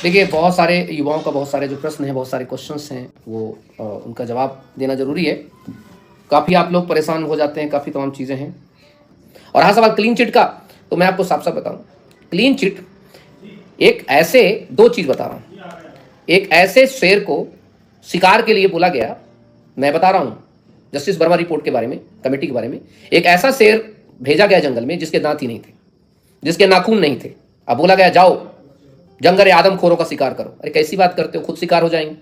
देखिए, बहुत सारे युवाओं का बहुत सारे जो प्रश्न हैं, बहुत सारे क्वेश्चंस हैं, वो उनका जवाब देना ज़रूरी है। काफ़ी आप लोग परेशान हो जाते हैं, काफ़ी तमाम चीज़ें हैं। और रहा सवाल क्लीन चिट का, तो मैं आपको साफ-साफ बताऊँ, क्लीन चिट एक ऐसे 2 चीज़ बता रहा हूँ। एक ऐसे शेर को शिकार के लिए बोला गया, मैं बता रहा हूँ जस्टिस वर्मा रिपोर्ट के बारे में, कमेटी के बारे में। एक ऐसा शेर भेजा गया जंगल में जिसके दाँत ही नहीं थे, जिसके नाखून नहीं थे। अब बोला गया जाओ जंगल आदमखोरों का शिकार करो। अरे कैसी बात करते हो, खुद शिकार हो जाएंगे।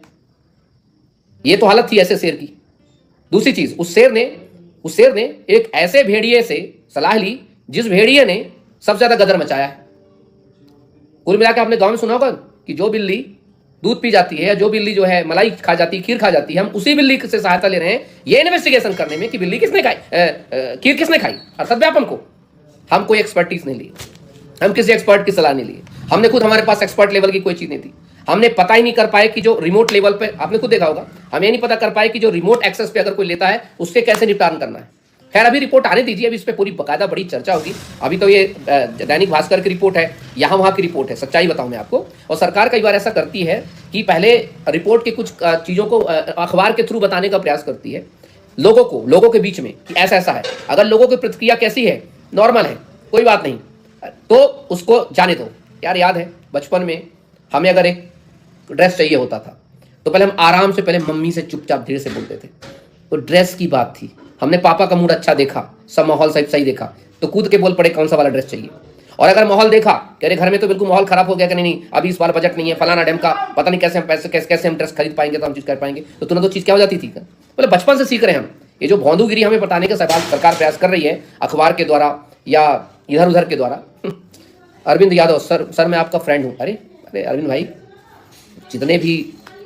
ये तो हालत थी ऐसे शेर की। दूसरी चीज, उस शेर ने एक ऐसे भेड़िए से सलाह ली जिस भेड़िए ने सबसे ज्यादा गदर मचाया है। कुल मिलाकर आपने गांव में सुना होगा कि जो बिल्ली दूध पी जाती है या जो बिल्ली जो है मलाई खा जाती है, खीर खा जाती है, हम उसी बिल्ली से सहायता ले रहे हैं ये इन्वेस्टिगेशन करने में कि बिल्ली किसने खाई, खीर किसने खाई। अर्थात व्यापम को हम कोई एक्सपर्टीज नहीं लिए, हम किसी एक्सपर्ट की सलाह नहीं लिए, हमने खुद, हमारे पास एक्सपर्ट लेवल की कोई चीज नहीं थी। हमने पता ही नहीं कर पाए कि जो रिमोट लेवल पे, आपने खुद देखा होगा, हम ये नहीं पता कर पाए कि जो रिमोट एक्सेस पे अगर कोई लेता है उससे कैसे निपटान करना है। खैर अभी रिपोर्ट आने दीजिए, अभी इस पर पूरी बकायदा बड़ी चर्चा होगी। अभी तो ये दैनिक भास्कर की रिपोर्ट है, यहाँ वहाँ की रिपोर्ट है, सच्चाई बताऊँ मैं आपको। और सरकार कई बार ऐसा करती है कि पहले रिपोर्ट के कुछ चीज़ों को अखबार के थ्रू बताने का प्रयास करती है लोगों के बीच में कि ऐसा ऐसा है। अगर लोगों की प्रतिक्रिया कैसी है, नॉर्मल है, कोई बात नहीं, तो उसको जाने दो। यार याद है बचपन में हमें अगर एक ड्रेस चाहिए होता था तो पहले हम आराम से, पहले मम्मी से चुपचाप धीरे से बोलते थे। तो ड्रेस की बात थी, हमने पापा का मूड अच्छा देखा, सब माहौल सही देखा तो कूद के बोल पड़े कौन सा वाला ड्रेस चाहिए। और अगर माहौल देखा कि अरे घर में तो बिल्कुल माहौल खराब हो गया कि नहीं अभी इस बार बजट नहीं है, फलाना डेम का पता नहीं कैसे हम पैसे कैसे हम ड्रेस खरीद पाएंगे, तो हम चीज़ कर पाएंगे, तो तुरंत वो चीज़ क्या हो जाती थी। बोले बचपन से सीख रहे हैं हम। ये जो भौंदूगिरी हमें बताने का सवाल सरकार प्रयास कर रही है अखबार के द्वारा या इधर उधर के द्वारा। अरविंद यादव सर मैं आपका फ्रेंड हूँ। अरे अरे अरविंद भाई, जितने भी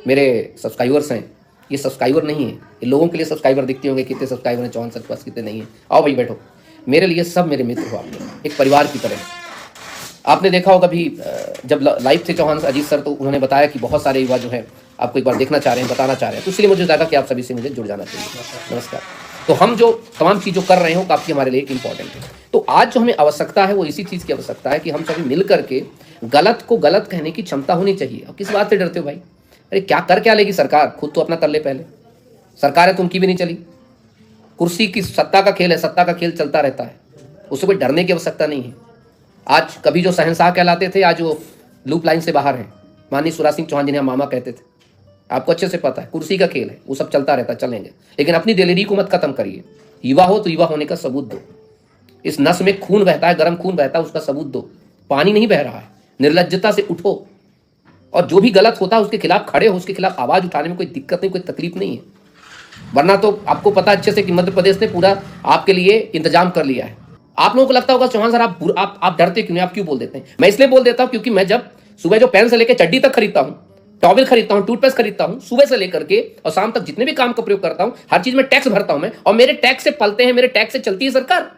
मेरे सब्सक्राइबर्स हैं ये सब्सक्राइबर नहीं है, ये लोगों के लिए सब्सक्राइबर दिखते होंगे, कितने सब्सक्राइबर हैं 54 के पास, कितने नहीं है। आओ भाई बैठो, मेरे लिए सब मेरे मित्र हो, आप लोग एक परिवार की तरह। आपने देखा होगा भी जब लाइव थे चौहान अजीत सर, तो उन्होंने बताया कि बहुत सारे युवा जो है आपको एक बार देखना चाह रहे हैं, बताना चाह रहे हैं, तो इसलिए मुझे लगा कि आप सभी से मुझे जुड़ जाना चाहिए। नमस्कार। तो हम जो तमाम चीज़ जो कर रहे हो काफ़ी हमारे लिए इंपॉर्टेंट है। तो आज जो हमें आवश्यकता है वो इसी चीज़ की आवश्यकता है कि हम सभी मिल करके गलत को गलत कहने की क्षमता होनी चाहिए। और किस बात से डरते हो भाई? अरे क्या लेगी सरकार, खुद तो अपना कर ले पहले। सरकार है तो उनकी भी नहीं चली। कुर्सी की सत्ता का खेल है, सत्ता का खेल चलता रहता है, उससे कोई डरने की आवश्यकता नहीं है। आज कभी जो शहंशाह कहलाते थे आज वो लूप लाइन से बाहर हैं। माननीय शिवराज सिंह चौहान जिन्हें मामा कहते थे, आपको अच्छे से पता है कुर्सी का खेल है, वो सब चलता रहता, चलेंगे। लेकिन अपनी दिलेरी को मत खत्म करिए। युवा हो तो युवा होने का सबूत दो। इस नस में खून बहता है, गर्म खून बहता है, उसका सबूत दो। पानी नहीं बह रहा है, निर्लज्जता से उठो और जो भी गलत होता है उसके खिलाफ खड़े हो, उसके खिलाफ आवाज उठाने में कोई दिक्कत नहीं, कोई तकलीफ नहीं है। वरना तो आपको पता अच्छे से कि मध्य प्रदेश ने पूरा आपके लिए इंतजाम कर लिया है। आप लोगों को लगता होगा चौहान सर आप डरते क्यों नहीं, आप क्यों बोल देते हैं? मैं इसलिए बोल देता हूं क्योंकि मैं जब सुबह जो पेन से लेकर चड्डी तक खरीदता हूं, टॉवल खरीदता हूं, टूथपेस्ट खरीदता हूं, सुबह से लेकर के और शाम तक जितने भी काम का प्रयोग करता हूं, हर चीज में टैक्स भरता हूं मैं, और मेरे टैक्स से पलते हैं, मेरे टैक्स से चलती है सरकार,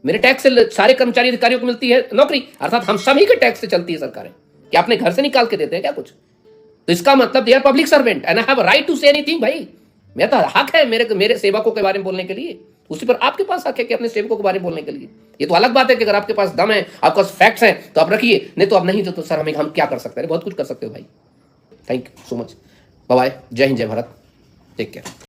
मेरे टैक्स से सारे कर्मचारी अधिकारियों को मिलती है नौकरी, अर्थात हम सभी के टैक्स से चलती है सरकारें। क्या अपने घर से निकाल के देते हैं क्या कुछ? तो इसका मतलब they are public servant and I have right to say anything. भाई मेरा तो हक है मेरे सेवकों के बारे में बोलने के लिए, उसी पर आपके पास हक है कि अपने सेवकों के बारे में बोलने के लिए। ये तो अलग बात है कि अगर आपके पास दम है, आपके पास फैक्ट्स हैं तो आप रखिए, नहीं तो आप नहीं तो सर हम क्या कर सकते हैं? बहुत कुछ कर सकते हो भाई। Thank you so much, bye bye, जय हिंद, जय भारत, टेक केयर।